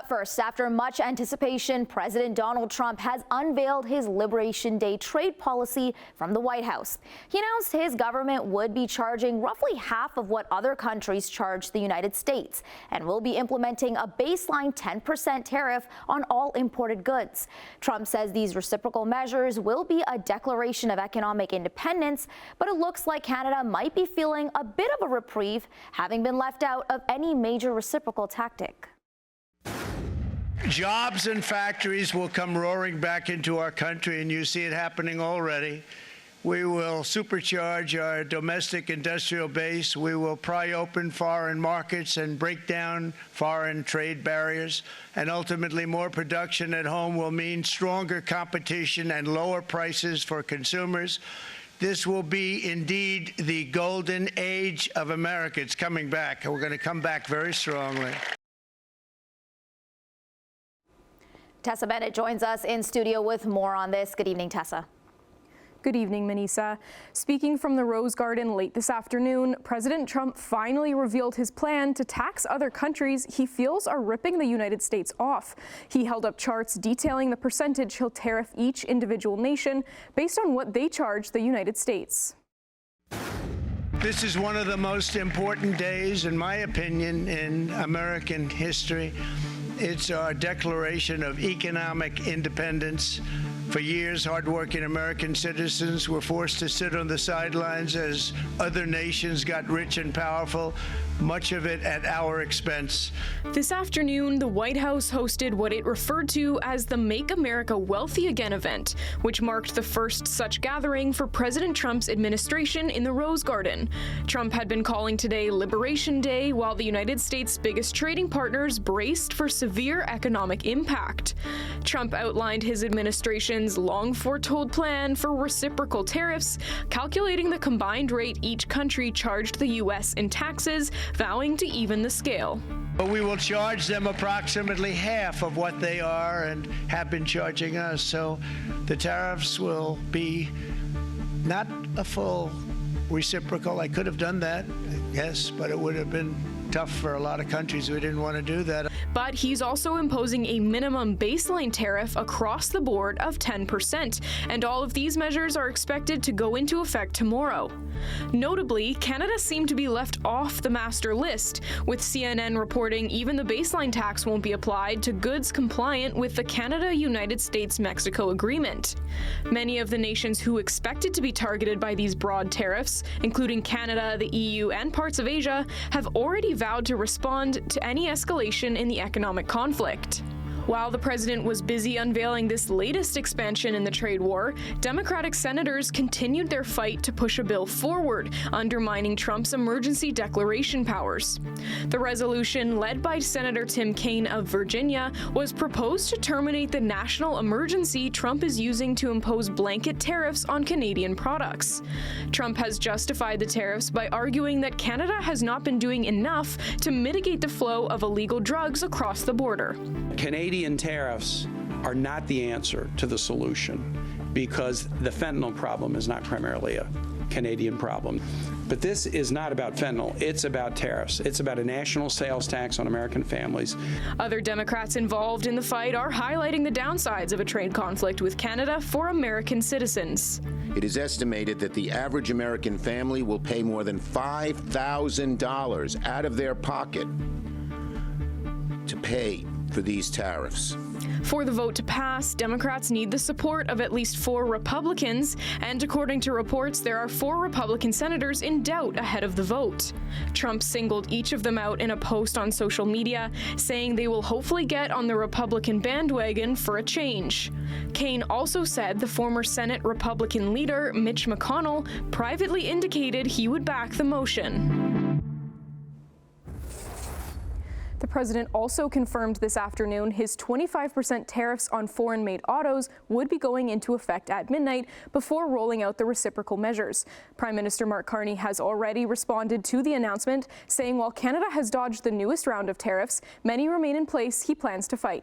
But first, after much anticipation, President Donald Trump has unveiled his Liberation Day trade policy from the White House. He announced his government would be charging roughly half of what other countries charge the United States and will be implementing a baseline 10% tariff on all imported goods. Trump says these reciprocal measures will be a declaration of economic independence, but it looks like Canada might be feeling a bit of a reprieve, having been left out of any major reciprocal tactic. Jobs and factories will come roaring back into our country, and you see it happening already. We will supercharge our domestic industrial base. We will pry open foreign markets and break down foreign trade barriers. And ultimately, more production at home will mean stronger competition and lower prices for consumers. This will be indeed the golden age of America. It's coming back, and we're going to come back very strongly. Tessa Bennett joins us in studio with more on this. Good evening, Tessa. Good evening, Manisa. Speaking from the Rose Garden late this afternoon, President Trump finally revealed his plan to tax other countries he feels are ripping the United States off. He held up charts detailing the percentage he'll tariff each individual nation based on what they charge the United States. This is one of the most important days, in my opinion, in American history. It's our declaration of economic independence. For years, hardworking American citizens were forced to sit on the sidelines as other nations got rich and powerful, much of it at our expense. This afternoon, the White House hosted what it referred to as the Make America Wealthy Again event, which marked the first such gathering for President Trump's administration in the Rose Garden. Trump had been calling today Liberation Day, while the United States' biggest trading partners braced for severe economic impact. Trump outlined his administration's long-foretold plan for reciprocal tariffs, calculating the combined rate each country charged the U.S. in taxes, vowing to even the scale. But we will charge them approximately half of what they are and have been charging us. So the tariffs will be not a full reciprocal. I could have done that, yes, but it would have been tough for a lot of countries. We didn't want to do that. But he's also imposing a minimum baseline tariff across the board of 10%, and all of these measures are expected to go into effect tomorrow. Notably, Canada seemed to be left off the master list, with CNN reporting even the baseline tax won't be applied to goods compliant with the Canada-United States-Mexico agreement. Many of the nations who expected to be targeted by these broad tariffs, including Canada, the EU, and parts of Asia, have already vowed to respond to any escalation in the economic conflict. While the president was busy unveiling this latest expansion in the trade war, Democratic senators continued their fight to push a bill forward, undermining Trump's emergency declaration powers. The resolution, led by Senator Tim Kaine of Virginia, was proposed to terminate the national emergency Trump is using to impose blanket tariffs on Canadian products. Trump has justified the tariffs by arguing that Canada has not been doing enough to mitigate the flow of illegal drugs across the border. Canadian tariffs are not the answer to the solution, because the fentanyl problem is not primarily a Canadian problem. But this is not about fentanyl, it's about tariffs. It's about a national sales tax on American families. Other Democrats involved in the fight are highlighting the downsides of a trade conflict with Canada for American citizens. It is estimated that the average American family will pay more than $5,000 out of their pocket to pay for these tariffs. For the vote to pass, Democrats need the support of at least 4 Republicans, and according to reports, there are 4 Republican senators in doubt ahead of the vote. Trump singled each of them out in a post on social media, saying they will hopefully get on the Republican bandwagon for a change. Kaine also said the former Senate Republican leader, Mitch McConnell, privately indicated he would back the motion. The president also confirmed this afternoon his 25% tariffs on foreign-made autos would be going into effect at midnight before rolling out the reciprocal measures. Prime Minister Mark Carney has already responded to the announcement, saying while Canada has dodged the newest round of tariffs, many remain in place he plans to fight.